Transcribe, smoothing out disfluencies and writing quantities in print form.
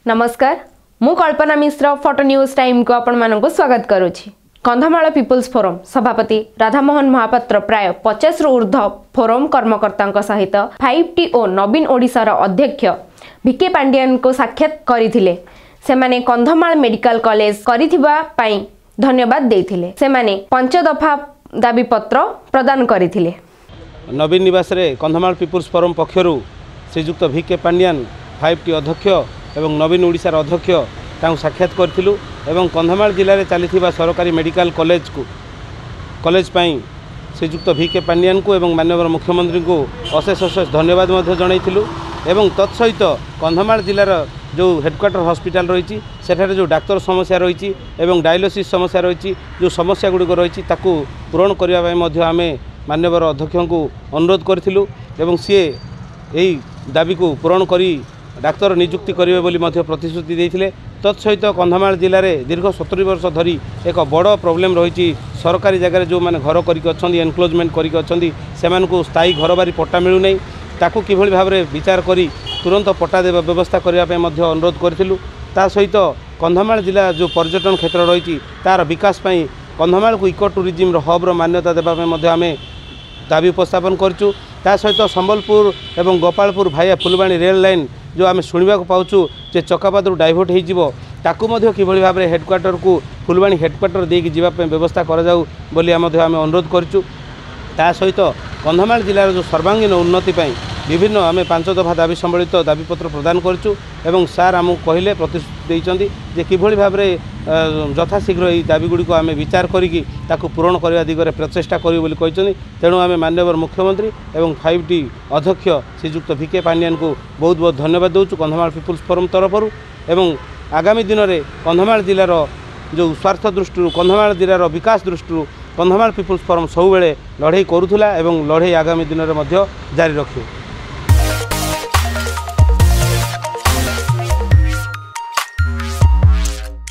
नमस्कार मु कल्पना मिश्र photo news time को आपण मानक स्वागत करुछि। कंधमाल पीपुल्स फोरम सभापति राधामोहन महापात्र प्राय 50 रु ऊर्ध्व फोरम कर्मकर्ता सहित 5T ओ नवीन ओडिशार अध्यक्ष भिके पांडियन को साक्षात करथिले। सेमाने कंधमाल मेडिकल कॉलेज करिथिबा पई धन्यवाद देथिले। सेमाने 5 दफा दाबी पत्र प्रदान करथिले। नवीन निवास रे कंधमाल पीपुल्स फोरम पक्षरु श्रीजुक्त भिके पांडियन 5T अध्यक्ष एवं नवीन ओडिशार अध्यक्ष तांको साक्षात करथिलु एवं कंधमाल जिले में चली सरकारी मेडिकल कॉलेज पाई श्रीजुक्त भिके पांडियन को एवं माननीय मुख्यमंत्री को अशेष अशेष धन्यवाद जनइथिलु एवं तत्सहित कंधमाल जिलार जो हेडक्वार्टर हॉस्पिटल रही सेठारे जो डाक्तर समस्या रही एवं डायलिसिस समस्या रही जो समस्या गुड़िक रही पूरण करने आम माननीय अध्यक्ष को अनुरोध करूँ एवं सी यही दाबी को पूरण करी डाक्तर नियुक्ति करेंगे बोली प्रतिश्रुति देते। तत्सहित कंधमाल जिले में दीर्घ 70 वर्ष धरी एक बड़ प्रोब्लेम रही सरकारी जगह जो मैंने घर करके एनक्लोजमेंट करके स्थायी घर बारी पट्टा मिलूना ताकू किभली भाव में विचार करी तुरंत पट्टा देवा व्यवस्था करने अनुरोध करूँ। ता सहित कंधमाल जिला जो पर्यटन क्षेत्र रही तार विकास कंधमाल को इको टूरिज्म हब्र मान्यता देवाई आम दाबी उपस्थापन करूँ। ता सहित संबलपुर एवं गोपालपुर भाया फुलवाणी रेल लाइन जो आम शुणा पाचु जे चकापादरू डाइवर्ट हो किभली भाव में हेडक्वार्टर को फुलवाणी हेडक्वार्टर देकी जावाई व्यवस्था कराऊ बोली आम अनुरोध करूँ। ता सहित कंधमाल जिलार जो सर्वांगीन उन्नति विभिन्न आम 5 दफा दाबी सम्बलित दाबीपत्र प्रदान करूँ एवं सार आमको कहले प्रतिश्रुति देते किभली भाव में यथाशीघ्र यही दाबीगुड़ी आम विचार करी पूरण करने दिगरे प्रचेषा करूँ। तेणु आम माननीय मुख्यमंत्री एवं 5T अध्यक्ष श्रीजुक्त भिके पांडियन को बहुत बहुत धन्यवाद देउछु कंधमाल पीपुल्स फोरम तरफरु एवं आगामी दिन में कंधमाल जिलार जो स्वार्थ दृष्टि कंधमाल जिलार विकास दृष्टि कंधमाल पीपुल्स फोरम सब बेले लड़ाई करूला एवं लड़ाई आगामी दिन में जारी रखियो।